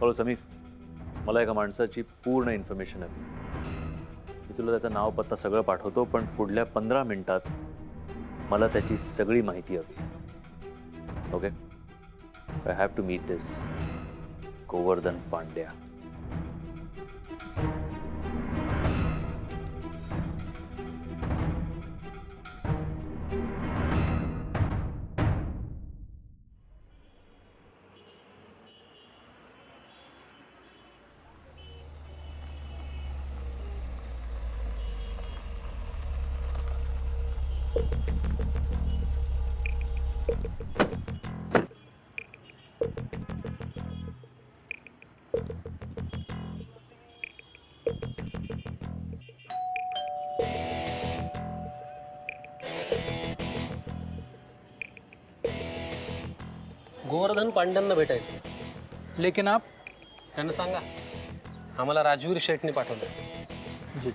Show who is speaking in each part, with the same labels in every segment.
Speaker 1: Hello Sameer, मला एका माणसाची पूर्ण इन्फॉर्मेशन हवी. मी तुला त्याचं नाव पत्ता सगळं पाठवतो, पण पुढल्या 15 मिनिटात मला त्याची सगळी माहिती हवी. Okay? I have to meet this Govardhan Pandya.
Speaker 2: Govardhan पांड्यांना भेटायचं.
Speaker 3: लेकिन आप
Speaker 2: त्यांना सांगा आम्हाला राजवीर शेठने पाठवलं.
Speaker 3: जी.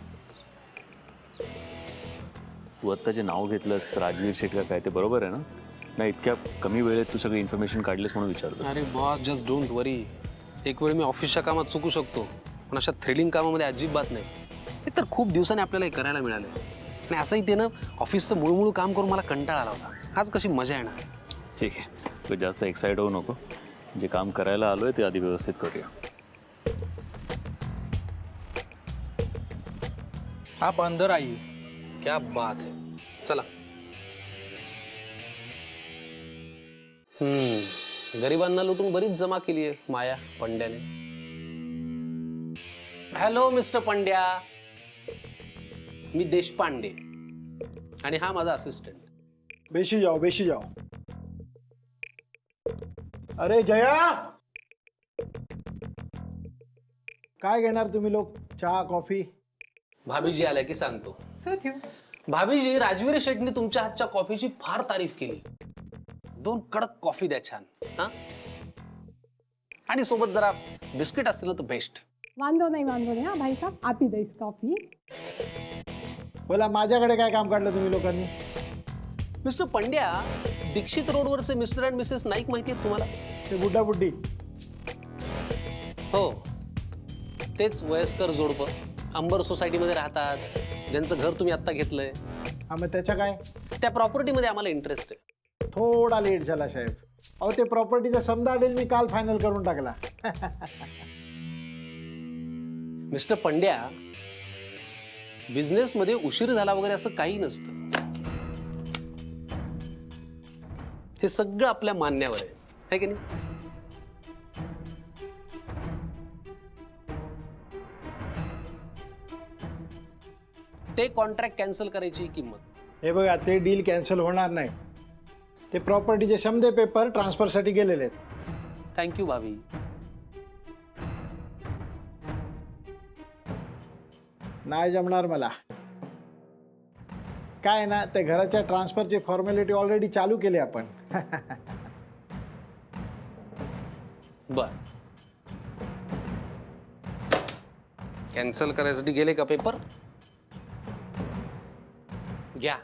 Speaker 1: तू आत्ता जे नाव घेतलंस राजवीर शेठ का काय, ते बरोबर आहे ना? नाही, इतक्या कमी वेळेत तू सगळी इन्फॉर्मेशन काढलीस म्हणून विचारलं.
Speaker 2: अरे बॉस, जस्ट डोंट वरी. एक वेळ मी ऑफिसच्या कामात चुकू शकतो, पण अशा थ्रिलिंग कामामध्ये अजिबात नाही. एक तर खूप दिवसांनी आपल्याला हे करायला मिळालं आणि असंही ते ना ऑफिसचं मुळमुळू काम करून मला कंटाळा आला होता. आज कशी मजा येणार.
Speaker 1: ठीक आहे, तू जास्त एक्साइट होऊ नको. जे काम करायला आलोय ते आधी व्यवस्थित करूया.
Speaker 3: आप अंदर आइए.
Speaker 2: क्या बात है. चला. गरिबांना लुटून बरीच जमा केली आहे माया पंड्याने. हॅलो मिस्टर पंड्या, मी देशपांडे आणि हा माझा असिस्टंट.
Speaker 4: बेशी जाओ, बेशी जाओ. अरे जया, काय घेणार तुम्ही लोक? चहा, कॉफी?
Speaker 2: भाभीजी आल्या की सांगतो. भाभीजी, राजवीर शेठनी तुमच्या हातच्या कॉफीची फार तारीफ केली. 2 कडक कॉफी द्या छान. हा, आणि सोबत जरा बिस्किट असेल तर बेस्ट.
Speaker 5: वांदो नहीं हाँ भाई साहब, आप ही दे इस कॉफी.
Speaker 4: बोला, माझ्याकडे काय काम काढलं तुम्ही लोकांनी?
Speaker 2: मिस्टर पंड्या, दीक्षित रोडवरचे मिस्टर अँड मिसेस नाईक माहिती आहेत तुम्हाला?
Speaker 4: ते बुड्डा बुड्डी?
Speaker 2: हो, तेच वयस्कर जोडपं अंबर सोसायटीमध्ये राहतात, ज्यांचं घर तुम्ही आत्ता घेतलंय.
Speaker 4: हा, मग त्याच्या काय?
Speaker 2: त्या प्रॉपर्टीमध्ये आम्हाला इंटरेस्ट आहे.
Speaker 4: थोडा लेट झाला साहेब. अहो, ते प्रॉपर्टीचा समजा डील मी काल फायनल करून टाकला.
Speaker 2: मिस्टर पंड्या, बिझनेसमध्ये उशीर झाला वगैरे असं काही नसतं. हे सगळं आपल्या मान्यावर आहे की नाही? ते कॉन्ट्रॅक्ट कॅन्सल करायची किंमत.
Speaker 4: हे बघा, ते डील कॅन्सल होणार नाही. ते प्रॉपर्टीचे समजे पेपर ट्रान्सफरसाठी गेलेले आहेत.
Speaker 2: थँक्यू भाभी.
Speaker 4: नाही जमणार मला. काय ना, त्या घराच्या ट्रान्सफरची फॉर्मॅलिटी ऑलरेडी चालू केली आपण.
Speaker 2: बर, कॅन्सल करायसाठी गेले का पेपर? घ्या.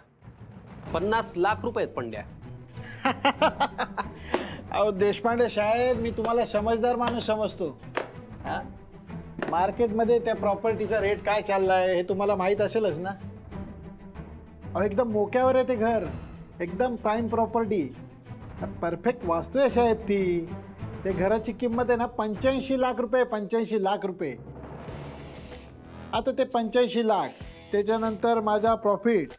Speaker 2: 50 लाख रुपये आहेत पंड्या.
Speaker 4: अहो देशपांडे साहेब, मी तुम्हाला समजदार माणूस समजतो. हा, मार्केटमध्ये त्या प्रॉपर्टीचा रेट काय चाललाय हे तुम्हाला माहीत असेलच ना. अहो, एकदम मोक्यावर आहे ते घर. एकदम प्राईम प्रॉपर्टी, परफेक्ट वास्तू आहे साहेब ती. ते घराची किंमत आहे ना 85 लाख रुपये. 85 लाख रुपये. आता ते 85 लाख, त्याच्यानंतर माझा प्रॉफिट,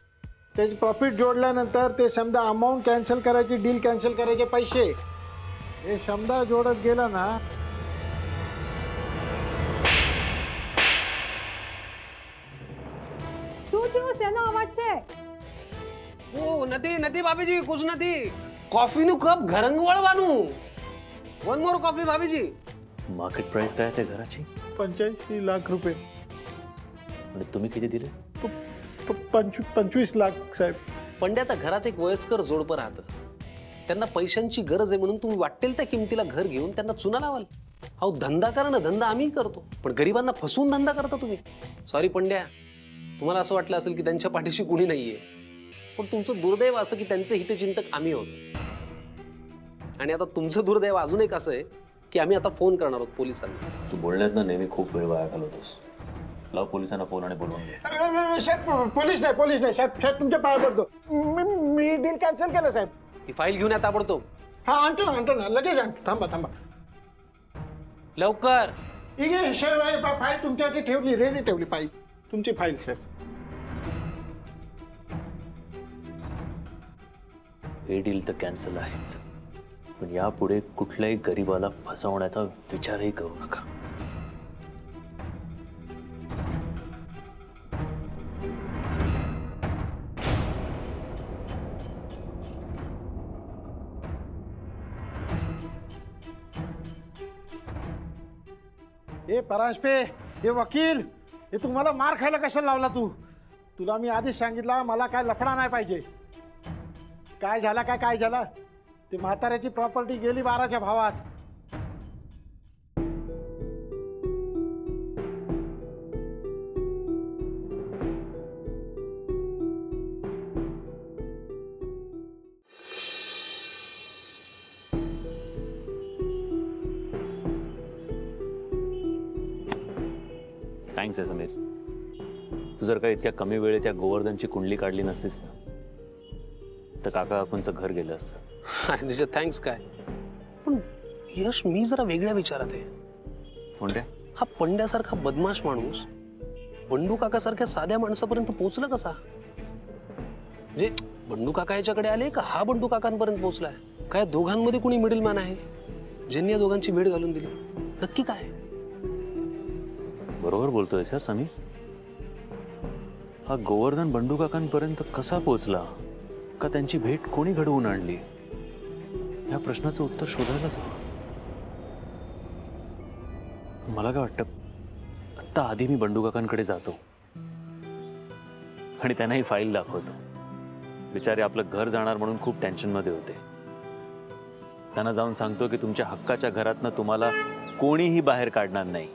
Speaker 4: त्याचे प्रॉफिट जोडल्यानंतर ते समजा अमाऊंट कॅन्सल करायची, डील कॅन्सल करायचे पैसे, हे समजा जोडत गेलं ना.
Speaker 5: શું થયું? શેનો અવાજ છે?
Speaker 2: ઓ નથી ભાભીજી, કુછ નથી. કોફીનું કપ ઘરંગ વળવાનું. વન મોર કોફી ભાભીજી.
Speaker 1: मार्केट प्राइस काय आहे त्या घराची?
Speaker 4: 85 लाख रुपये.
Speaker 1: आणि तुम्ही किती दिले?
Speaker 4: 25 लाख साहेब.
Speaker 2: पंड्या, त्या घरात एक वयस्कर जोडपं राहतं. त्यांना पैशांची गरज आहे म्हणून तुम्ही वाटेल त्या किमतीला घर घेऊन त्यांना चुना लावाल. अहो, धंदा करा ना, धंदा आम्ही करतो, पण गरिबांना फसवून धंदा करता तुम्ही. सॉरी पंड्या, तुम्हाला असं वाटलं असेल की त्यांच्या पाठीशी कुणी नाहीये, पण तुमचं दुर्दैव असं की त्यांचे हितचिंतक आम्ही आहोत. आणि आता तुमचं दुर्दैव अजून एक असं आहे की आम्ही आता फोन करणार आहोत पोलिसांना.
Speaker 1: तू बोलण्यात नेहमी खूप वेळ वाया घालवतोस. लाव पोलिसांना फोन आणि बोलवून घे.
Speaker 4: अरे साहेब, पोलीस नाही साहेब, साहेब तुमच्या पाया पडतो. मी डील कॅन्सल केलं साहेब.
Speaker 2: ही फाईल घेऊन या ताबडतोब.
Speaker 4: हा आणतो ना लगेच आणतो. थांबा
Speaker 2: लवकर.
Speaker 4: ठीक आहे साहेब, फाईल तुमच्यासाठी ठेवली, रेडी ठेवली फाईल, तुमची फाईल साहेब.
Speaker 1: हे डील तर कॅन्सल आहेच, पण यापुढे कुठल्याही गरीबाला फसवण्याचा विचारही करू नका.
Speaker 4: हे परांजपे, हे वकील, हे तुम्हाला मार खायला कशाला लावला तू? तुला मी आधीच सांगितलं मला काय लफडा नाही पाहिजे. काय झाला? ते म्हाताऱ्याची प्रॉपर्टी गेली 12च्या भावात.
Speaker 1: थँक्स आहे समीर. तू जर का इतक्या कमी वेळेत त्या गोवर्धनची कुंडली काढली नसतीस ना, तर काका काकूंचं घर गेलं असतं.
Speaker 2: आणि त्याच्यात थँक्स काय? पण यश, मी जरा वेगळ्या विचारात आहे.
Speaker 1: कोणत्या?
Speaker 2: हा पंड्यासारखा बदमाश माणूस बंडू काकासारख्या साध्या माणसापर्यंत पोहोचला कसा? म्हणजे बंडू काका याच्याकडे आले का हा बंडू काकांपर्यंत पोहोचलाय? काय दोघांमध्ये कोणी मिडल मॅन आहे ज्यांनी या दोघांची भेट घालून दिली? नक्की काय?
Speaker 1: बरोबर बोलतोय सर समीर. हा गोवर्धन बंडू काकांपर्यंत कसा पोहोचला, का त्यांची भेट कोणी घडवून आणली, या प्रश्नाचं उत्तर शोधायलाच हवं. मला काय वाटतं, आत्ता आधी मी बंडू काकांकडे जातो आणि त्यांना ही फाईल दाखवतो. बिचारे आपलं घर जाणार म्हणून खूप टेन्शनमध्ये होते. त्यांना जाऊन सांगतो की तुमच्या हक्काच्या घरातनं तुम्हाला कोणीही बाहेर काढणार नाही.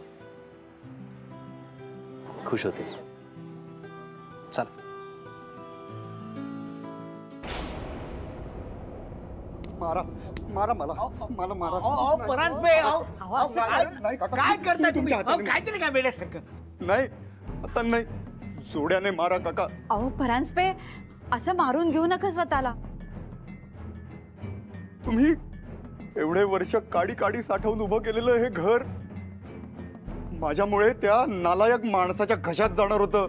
Speaker 1: खुश होते.
Speaker 2: चल.
Speaker 6: मारा मला
Speaker 4: काय करताय तुम्ही? काहीतरी काय वेड्यासारखं.
Speaker 6: नाही, आता नाही, जोड्याने मारा काका.
Speaker 7: अहो परांजपे, असं मारून घेऊ नका स्वतःला.
Speaker 6: तुम्ही एवढे वर्ष काडी साठवून उभं केलेलं हे घर माझ्यामुळे त्या नालायक माणसाच्या घशात जाणार होतं.